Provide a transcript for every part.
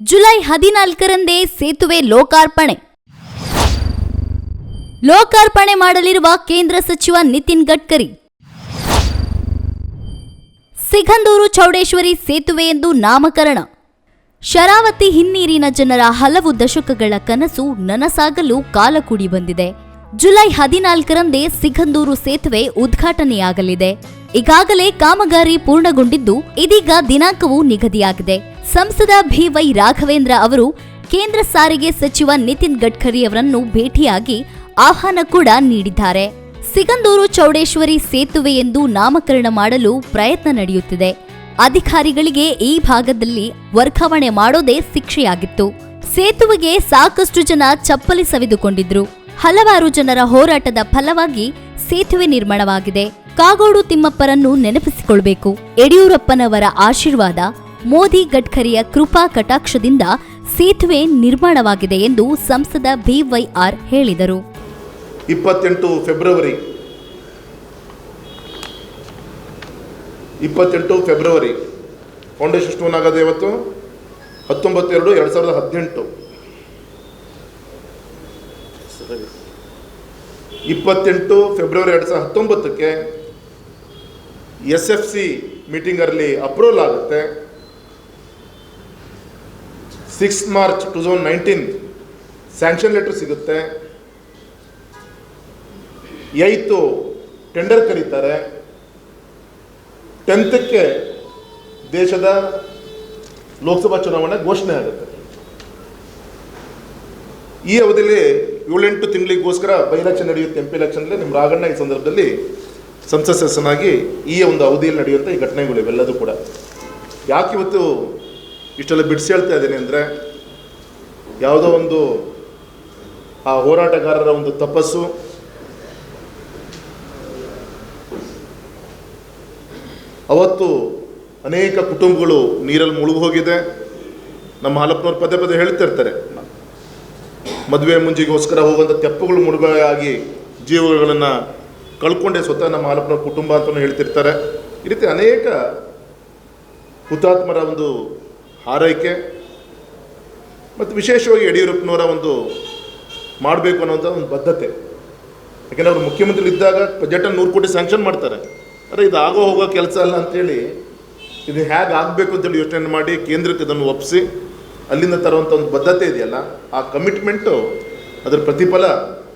July 14ರಂದೇ ಸೇತುವೆ ಲೋಕಾರ್ಪಣೆ ಮಾಡಲಿರುವ ಕೇಂದ್ರ ಸಚಿವ ನಿತಿನ್ ಗಡ್ಕರಿ. ಸಿಗಂದೂರು ಚೌಡೇಶ್ವರಿ ಸೇತುವೆ ಎಂದು ನಾಮಕರಣ. ಶರಾವತಿ ಹಿನ್ನೀರಿನ ಜನರ ಹಲವು ದಶಕಗಳ ಕನಸು ನನಸಾಗಲು ಕಾಲ ಕೂಡಿ ಬಂದಿದೆ. ಜುಲೈ 14ರಂದೇ ಸಿಗಂದೂರು ಸೇತುವೆ ಉದ್ಘಾಟನೆಯಾಗಲಿದೆ. ಈಗಾಗಲೇ ಕಾಮಗಾರಿ ಪೂರ್ಣಗೊಂಡಿದ್ದು, ಇದೀಗ ದಿನಾಂಕವೂ ನಿಗದಿಯಾಗಿದೆ. ಸಂಸದ ಬಿ.ವೈ. ರಾಘವೇಂದ್ರ ಅವರು ಕೇಂದ್ರ ಸಾರಿಗೆ ಸಚಿವ ನಿತಿನ್ ಗಡ್ಕರಿ ಅವರನ್ನು ಭೇಟಿಯಾಗಿ ಆಹ್ವಾನ ಕೂಡ ನೀಡಿದ್ದಾರೆ. ಸಿಗಂದೂರು ಚೌಡೇಶ್ವರಿ ಸೇತುವೆ ಎಂದು ನಾಮಕರಣ ಮಾಡಲು ಪ್ರಯತ್ನ ನಡೆಯುತ್ತಿದೆ. ಅಧಿಕಾರಿಗಳಿಗೆ ಈ ಭಾಗದಲ್ಲಿ ವರ್ಗಾವಣೆ ಮಾಡೋದೇ ಶಿಕ್ಷೆಯಾಗಿತ್ತು. ಸೇತುವೆಗೆ ಸಾಕಷ್ಟು ಜನ ಚಪ್ಪಲಿ ಸವಿದುಕೊಂಡಿದ್ರು. ಹಲವಾರು ಜನರ ಹೋರಾಟದ ಫಲವಾಗಿ ಸೇತುವೆ ನಿರ್ಮಾಣವಾಗಿದೆ. ಕಾಗೋಡು ತಿಮ್ಮಪ್ಪರನ್ನು ನೆನಪಿಸಿಕೊಳ್ಬೇಕು. ಯಡಿಯೂರಪ್ಪನವರ ಆಶೀರ್ವಾದ, ಮೋದಿ ಗಡ್ಕರಿಯ ಕೃಪಾ ಕಟಾಕ್ಷದಿಂದ ಸೇತುವೆ ನಿರ್ಮಾಣವಾಗಿದೆ ಎಂದು ಸಂಸದ ಬಿ.ವೈ.ಆರ್. ಹೇಳಿದರು. 28 ಫೆಬ್ರವರಿ ಫೌಂಡೇಶನ್ ಸ್ಟೋನ್ ಆಗೋದು ಇವತ್ತು 19/2/2018. 28 ಫೆಬ್ರವರಿ 2019ಕ್ಕೆ SFC ಮೀಟಿಂಗಲ್ಲಿ ಅಪ್ರೂವಲ್ ಆಗುತ್ತೆ. 6 ಮಾರ್ಚ್ 2019 ಸ್ಯಾಂಕ್ಷನ್ ಲೆಟರ್ ಸಿಗುತ್ತೆ. 8 ಟೆಂಡರ್ ಕರೀತಾರೆ. 10ಕ್ಕೆ ದೇಶದ ಲೋಕಸಭಾ ಚುನಾವಣೆ ಘೋಷಣೆ ಆಗುತ್ತೆ. ಈ ಅವಧಿಯಲ್ಲಿ 7-8 ತಿಂಗಳಿಗೋಸ್ಕರ ಬೈ ಎಲೆಕ್ಷನ್ ನಡೆಯುತ್ತೆ. MP ಎಲೆಕ್ಷನ್ಲಿ ನಿಮ್ಮ ರಾಘಣ್ಣ ಈ ಸಂದರ್ಭದಲ್ಲಿ ಸಂಸತ್ ಸದಸ್ಯನಾಗಿ ಈ ಒಂದು ಅವಧಿಯಲ್ಲಿ ನಡೆಯುವಂಥ ಈ ಘಟನೆಗಳು ಇವೆಲ್ಲದೂ ಕೂಡ. ಯಾಕೆ ಇವತ್ತು ಇಷ್ಟೆಲ್ಲ ಬಿಡಿಸಿ ಹೇಳ್ತಾ ಇದ್ದೀನಿ ಅಂದರೆ, ಯಾವುದೋ ಒಂದು ಆ ಹೋರಾಟಗಾರರ ಒಂದು ತಪಸ್ಸು, ಅವತ್ತು ಅನೇಕ ಕುಟುಂಬಗಳು ನೀರಲ್ಲಿ ಮುಳುಗಿ ಹೋಗಿದೆ. ನಮ್ಮ ಹಾಲಪ್ಪನವ್ರು ಪದೇ ಪದೇ ಹೇಳ್ತಿರ್ತಾರೆ, ಮದುವೆ ಮುಂಜಿಗೋಸ್ಕರ ಹೋಗುವಂಥ ತೆಪ್ಪಗಳು ಮುಳುಗಾಗಿ ಜೀವಗಳನ್ನು ಕಳ್ಕೊಂಡೆ ಸ್ವತಃ ನಮ್ಮ ಹಾಲಪ್ಪನವ್ರ ಕುಟುಂಬ ಅಂತಲೂ ಹೇಳ್ತಿರ್ತಾರೆ. ಈ ರೀತಿ ಅನೇಕ ಹುತಾತ್ಮರ ಒಂದು ಹಾರೈಕೆ ಮತ್ತು ವಿಶೇಷವಾಗಿ ಯಡಿಯೂರಪ್ಪನವರ ಒಂದು ಮಾಡಬೇಕು ಅನ್ನೋಂಥ ಒಂದು ಬದ್ಧತೆ. ಯಾಕೆಂದರೆ ಅವರು ಮುಖ್ಯಮಂತ್ರಿ ಇದ್ದಾಗ ಬಜೆಟನ್ನು 100 ಕೋಟಿ ಸ್ಯಾಂಕ್ಷನ್ ಮಾಡ್ತಾರೆ. ಆದರೆ ಇದು ಆಗೋ ಹೋಗೋ ಕೆಲಸ ಅಲ್ಲ ಅಂಥೇಳಿ, ಇದು ಹೇಗೆ ಆಗಬೇಕು ಅಂತೇಳಿ ಯೋಚನೆ ಮಾಡಿ ಕೇಂದ್ರಕ್ಕೆ ಇದನ್ನು ಒಪ್ಪಿಸಿ ಅಲ್ಲಿಂದ ತರುವಂಥ ಒಂದು ಬದ್ಧತೆ ಇದೆಯಲ್ಲ, ಆ ಕಮಿಟ್ಮೆಂಟು, ಅದರ ಪ್ರತಿಫಲ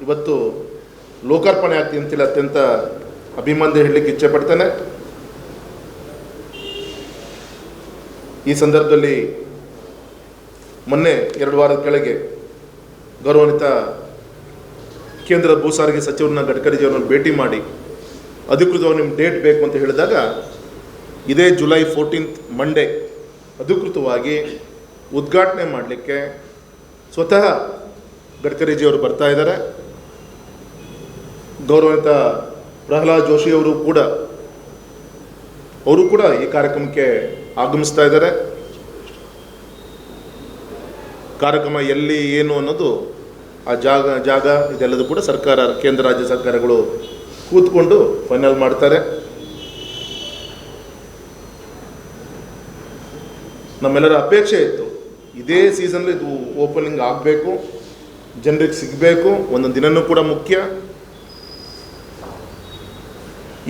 ಇವತ್ತು ಲೋಕಾರ್ಪಣೆ ಆಗ್ತೀನಿ ಅಂತೇಳಿ ಅತ್ಯಂತ ಅಭಿಮಾನದಿಂದ ಹೇಳಲಿಕ್ಕೆ ಇಚ್ಛೆ ಪಡ್ತೇನೆ. ಈ ಸಂದರ್ಭದಲ್ಲಿ ಮೊನ್ನೆ 2 ವಾರದ ಕೆಳಗೆ ಗೌರವಾನ್ವಿತ ಕೇಂದ್ರ ಭೂ ಸಾರಿಗೆ ಸಚಿವರನ್ನ ಗಡ್ಕರಿಜಿಯವರನ್ನು ಭೇಟಿ ಮಾಡಿ ಅಧಿಕೃತವಾಗಿ ನಿಮ್ಮ ಡೇಟ್ ಬೇಕು ಅಂತ ಹೇಳಿದಾಗ, ಇದೇ ಜುಲೈ 14 ಮಂಡೇ ಅಧಿಕೃತವಾಗಿ ಉದ್ಘಾಟನೆ ಮಾಡಲಿಕ್ಕೆ ಸ್ವತಃ ಗಡ್ಕರಿಜಿಯವರು ಬರ್ತಾ ಇದ್ದಾರೆ. ಗೌರವಾನ್ವಿತ ಪ್ರಹ್ಲಾದ್ ಜೋಶಿ ಅವರು ಕೂಡ ಈ ಕಾರ್ಯಕ್ರಮಕ್ಕೆ ಆಗಮಿಸ್ತಾ ಇದ್ದಾರೆ. ಕಾರ್ಯಕ್ರಮ ಎಲ್ಲಿ ಏನು ಅನ್ನೋದು, ಆ ಜಾಗ ಇದೆಲ್ಲದೂ ಕೂಡ ಸರ್ಕಾರ, ಕೇಂದ್ರ ರಾಜ್ಯ ಸರ್ಕಾರಗಳು ಕೂತ್ಕೊಂಡು ಫೈನಲ್ ಮಾಡ್ತಾರೆ. ನಮ್ಮೆಲ್ಲರ ಅಪೇಕ್ಷೆ ಇತ್ತು, ಇದೇ ಸೀಸನ್ಲಿ ಇದು ಓಪನಿಂಗ್ ಆಗಬೇಕು, ಜನರಿಗೆ ಸಿಗಬೇಕು. ಒಂದೊಂದು ದಿನವೂ ಕೂಡ ಮುಖ್ಯ.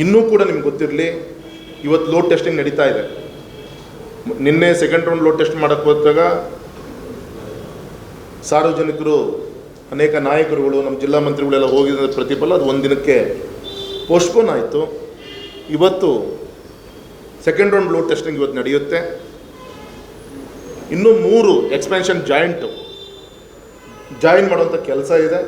ಇನ್ನೂ ಕೂಡ ನಿಮ್ಗೆ ಗೊತ್ತಿರಲಿ, ಇವತ್ತು ಲೋಡ್ ಟೆಸ್ಟಿಂಗ್ ನಡೀತಾ ಇದೆ. ನಿನ್ನೆ ಸೆಕೆಂಡ್ ರೌಂಡ್ ಲೋಡ್ ಟೆಸ್ಟ್ ಮಾಡೋಕ್ಕೆ ಹೋದಾಗ ಸಾರ್ವಜನಿಕರು, ಅನೇಕ ನಾಯಕರುಗಳು, ನಮ್ಮ ಜಿಲ್ಲಾ ಮಂತ್ರಿಗಳೆಲ್ಲ ಹೋಗಿದ್ದ ಪ್ರತಿಫಲ ಅದು ಒಂದು ದಿನಕ್ಕೆ ಪೋಸ್ಟ್ಪೋನ್ ಆಯಿತು. ಇವತ್ತು ಸೆಕೆಂಡ್ ರೌಂಡ್ ಲೋಡ್ ಟೆಸ್ಟಿಂಗ್ ಇವತ್ತು ನಡೆಯುತ್ತೆ. ಇನ್ನೂ 3 ಎಕ್ಸ್ಪ್ಯಾನ್ಷನ್ ಜಾಯಿನ್ ಮಾಡುವಂಥ ಕೆಲಸ ಇದೆ.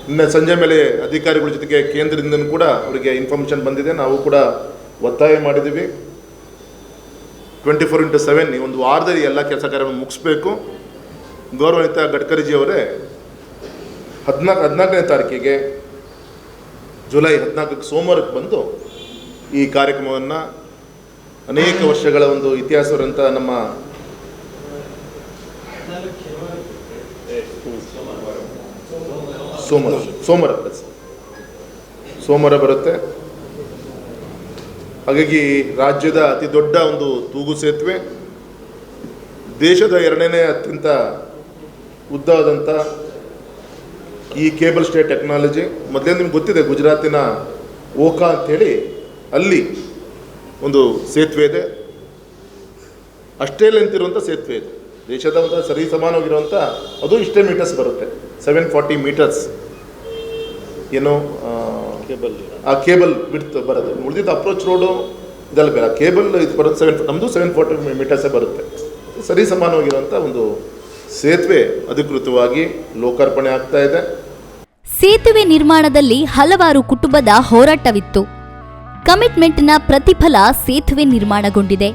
ನಿನ್ನೆ ಸಂಜೆ ಮೇಲೆ ಅಧಿಕಾರಿಗಳ ಜೊತೆಗೆ ಕೇಂದ್ರದಿಂದ ಕೂಡ ಅವರಿಗೆ ಇನ್ಫಾರ್ಮೇಷನ್ ಬಂದಿದೆ. ನಾವು ಕೂಡ ಒತ್ತಾಯ ಮಾಡಿದ್ದೀವಿ, 24/7 ಈ ಒಂದು ವಾರದಲ್ಲಿ ಎಲ್ಲ ಕೆಲಸ ಕಾರ್ಯವನ್ನು ಮುಗಿಸ್ಬೇಕು. ಗೌರವಾನ್ವಿತ ಗಡ್ಕರಿಜಿಯವರೇ 14ನೇ ತಾರೀಕಿಗೆ ಜುಲೈ 14ಕ್ಕೆ ಸೋಮವಾರಕ್ಕೆ ಬಂದು ಈ ಕಾರ್ಯಕ್ರಮವನ್ನು ಅನೇಕ ವರ್ಷಗಳ ಒಂದು ಇತಿಹಾಸವಂತ ನಮ್ಮ ಸೋಮವಾರ ಬರುತ್ತೆ. ಹಾಗಾಗಿ ರಾಜ್ಯದ ಅತಿ ದೊಡ್ಡ ಒಂದು ತೂಗು ಸೇತುವೆ, ದೇಶದ 2ನೇ ಅತ್ಯಂತ ಉದ್ದವಾದಂಥ ಈ ಕೇಬಲ್ ಸ್ಟೇ ಟೆಕ್ನಾಲಜಿ ಮೊದಲೇ ನಿಮ್ಗೆ ಗೊತ್ತಿದೆ, ಗುಜರಾತಿನ ಓಖಾ ಅಂಥೇಳಿ ಅಲ್ಲಿ ಒಂದು ಸೇತುವೆ ಇದೆ, ಅಷ್ಟೇ ಲೆಂತ್ ಇರುವಂಥ ಸೇತುವೆ ಇದೆ. ದೇಶದ ಒಂದು ಸರಿ ಸಮಾನವಾಗಿರುವಂಥ ಅದು ಇಷ್ಟೇ ಮೀಟರ್ಸ್ ಬರುತ್ತೆ, 740 ಮೀಟರ್ಸ್ ಏನು ಆ ಕೇಬಲ್ ಬಿಡ್ತು ಬರೋದು. ಉಳಿದಿದ್ದು ಅಪ್ರೋಚ್ ರೋಡು ಇದೆಲ್ಲ ಬೇರೆ, ಕೇಬಲ್ ಇದು ಬರೋದು ನಮ್ಮದು 740 ಮೀಟರ್ಸೇ ಬರುತ್ತೆ. ಸರಿ ಸಮಾನವಾಗಿರುವಂಥ ಒಂದು ಸೇತುವೆ ಅಧಿಕೃತವಾಗಿ ಲೋಕಾರ್ಪಣೆ ಆಗ್ತಾ ಇದೆ. ಸೇತುವೆ ನಿರ್ಮಾಣದಲ್ಲಿ ಹಲವಾರು ಕುಟುಂಬದ ಹೋರಾಟವಿತ್ತು. ಕಮಿಟ್ಮೆಂಟ್ನ ಪ್ರತಿಫಲ ಸೇತುವೆ ನಿರ್ಮಾಣಗೊಂಡಿದೆ.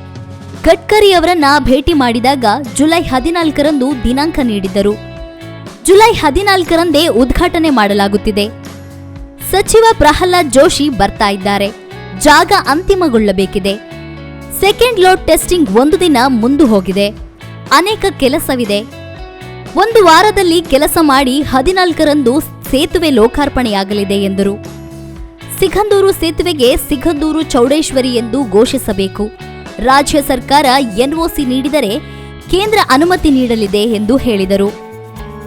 ಗಡ್ಕರಿ ಅವರನ್ನ ಭೇಟಿ ಮಾಡಿದಾಗ ಜುಲೈ 14ರಂದು ದಿನಾಂಕ ನೀಡಿದ್ದರು. ಜುಲೈ 14ರಂದೇ ಉದ್ಘಾಟನೆ ಮಾಡಲಾಗುತ್ತಿದೆ. ಸಚಿವ ಪ್ರಹ್ಲಾದ್ ಜೋಶಿ ಬರ್ತಾ ಇದ್ದಾರೆ. ಜಾಗ ಅಂತಿಮಗೊಳ್ಳಬೇಕಿದೆ. ಸೆಕೆಂಡ್ ಲೋಡ್ ಟೆಸ್ಟಿಂಗ್ 1 ದಿನ ಮುಂದು ಹೋಗಿದೆ. ಅನೇಕ ಕೆಲಸವಿದೆ. 1 ವಾರದಲ್ಲಿ ಕೆಲಸ ಮಾಡಿ 14ರಂದು ಸೇತುವೆ ಲೋಕಾರ್ಪಣೆಯಾಗಲಿದೆ ಎಂದರು. ಸಿಗಂದೂರು ಸೇತುವೆಗೆ ಸಿಗಂದೂರು ಚೌಡೇಶ್ವರಿ ಎಂದು ಘೋಷಿಸಬೇಕು. ರಾಜ್ಯ ಸರ್ಕಾರ ಎನ್ಒಸಿ ನೀಡಿದರೆ ಕೇಂದ್ರ ಅನುಮತಿ ನೀಡಲಿದೆ ಎಂದು ಹೇಳಿದರು.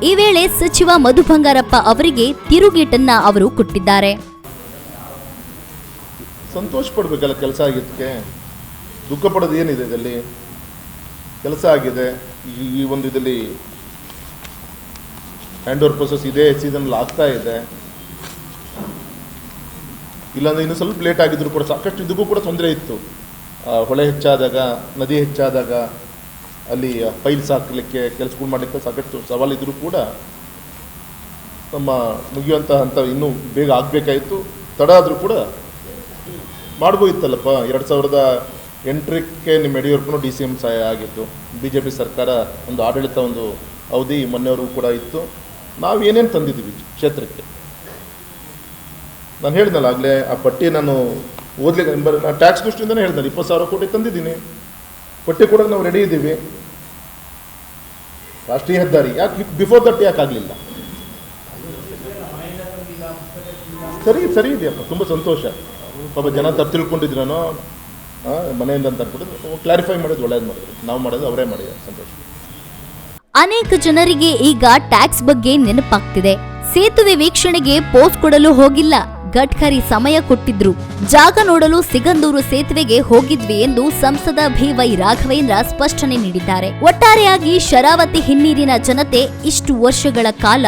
ಈ ವೇಳೆ ಸಚಿವ ಮಧು ಬಂಗಾರಪ್ಪ ಅವರಿಗೆ ತಿರುಗೇಟನ್ನ ಅವರು ಕೊಟ್ಟಿದ್ದಾರೆ. ಸಂತೋಷ ಪಡಬೇಕಲ್ಲ, ಕೆಲಸ ಆಗಿದ್ದಕ್ಕೆ ದುಃಖ ಪಡೋದು ಏನಿದೆ? ಇದರಲ್ಲಿ ಕೆಲಸ ಆಗಿದೆ. ಈ ಒಂದು ಇದರಲ್ಲಿ ಹ್ಯಾಂಡ್ ಓವರ್ ಪ್ರೊಸೆಸ್ ಇದೇ ಸೀಸನಲ್ಲಿ ಆಗ್ತಾ ಇದೆ. ಇಲ್ಲಾಂದರೆ ಇನ್ನೂ ಸ್ವಲ್ಪ ಲೇಟ್ ಆಗಿದ್ರು ಕೂಡ ಸಾಕಷ್ಟು ಇದಕ್ಕೂ ಕೂಡ ತೊಂದರೆ ಇತ್ತು. ಹೊಳೆ ಹೆಚ್ಚಾದಾಗ, ನದಿ ಹೆಚ್ಚಾದಾಗ ಅಲ್ಲಿ ಪೈಲ್ಸ್ ಹಾಕಲಿಕ್ಕೆ, ಕೆಲಸಗಳು ಮಾಡಲಿಕ್ಕೆ ಸಾಕಷ್ಟು ಸವಾಲಿದ್ದರೂ ಕೂಡ ನಮ್ಮ ಮುಗಿಯುವಂಥ ಹಂತ ಇನ್ನೂ ಬೇಗ ಆಗಬೇಕಾಯಿತು. ತಡ ಆದರೂ ಕೂಡ ಮಾಡ್ಬೋದಿತ್ತಲ್ಲಪ್ಪ. 2008ಕ್ಕೆ ನಿಮ್ಮ ಯಡಿಯೂರಪ್ಪನೂ DCM ಸಹಾಯ ಆಗಿತ್ತು. BJP ಸರ್ಕಾರ ಒಂದು ಆಡಳಿತ ಒಂದು ಅವಧಿ ಮೊನ್ನೆವರೆಗೂ ಕೂಡ ಇತ್ತು. ನಾವು ಏನೇನು ತಂದಿದ್ದೀವಿ ಕ್ಷೇತ್ರಕ್ಕೆ ನಾನು ಹೇಳಿದ್ನಲ್ಲ ಆಗಲೇ, ಆ ಪಟ್ಟಿ ನಾನು ಓದ್ಲಿಕ್ಕೆ ನಾನು ಟ್ಯಾಕ್ಸ್ ದೃಷ್ಟಿಯಿಂದನೇ ಹೇಳಿದ್ನಲ್ಲ, 20,000 ಕೋಟಿ ತಂದಿದ್ದೀನಿ. ಪಟ್ಟಿ ಕೂಡ ನಾವು ರೆಡಿ ಇದ್ದೀವಿ. ರಾಷ್ಟ್ರೀಯ ಹೆದ್ದಾರಿ ಯಾಕೆ ಬಿಫೋರ್ ದಟ್ ಯಾಕೆ ಆಗಲಿಲ್ಲ? ಸರಿ ಇದೆಯಪ್ಪ, ತುಂಬ ಸಂತೋಷ. ಪಾಪ ಜನ ತಪ್ಪು ತಿಳ್ಕೊಂಡಿದ್ರು, ನಾನು ಮನೆಯಿಂದ ಅಂತ ಅನ್ಬಿಟ್ಟು ಕ್ಲಾರಿಫೈ ಮಾಡೋದು ಒಳ್ಳೇದು ಮಾಡಿದ್ರು. ನಾವು ಮಾಡೋದು ಅವರೇ ಮಾಡಿದ್ರು. ಸಂತೋಷ. ಅನೇಕ ಜನರಿಗೆ ಈಗ ಟ್ಯಾಕ್ಸ್ ಬಗ್ಗೆ ನೆನಪಾಗ್ತಿದೆ. ಸೇತುವೆ ವೀಕ್ಷಣೆಗೆ ಪೋಸ್ಟ್ ಕೊಡಲು ಹೋಗಿಲ್ಲ. ಗಡ್ಕರಿ ಸಮಯ ಕೊಟ್ಟಿದ್ರು. ಜಾಗ ನೋಡಲು ಸಿಗಂದೂರು ಸೇತುವೆಗೆ ಹೋಗಿದ್ವಿ ಎಂದು ಸಂಸದ BY ರಾಘವೇಂದ್ರ ಸ್ಪಷ್ಟನೆ ನೀಡಿದ್ದಾರೆ. ಒಟ್ಟಾರೆಯಾಗಿ ಶರಾವತಿ ಹಿನ್ನೀರಿನ ಜನತೆ ಇಷ್ಟು ವರ್ಷಗಳ ಕಾಲ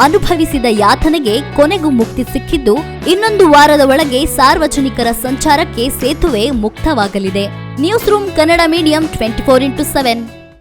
ಅನುಭವಿಸಿದ ಯಾತನೆಗೆ ಕೊನೆಗೂ ಮುಕ್ತಿ ಸಿಕ್ಕಿದ್ದು, 1 ವಾರದ ಒಳಗೆ ಸಾರ್ವಜನಿಕರ ಸಂಚಾರಕ್ಕೆ ಸೇತುವೆ ಮುಕ್ತವಾಗಲಿದೆ. Newsroom Kannada medium 24x7.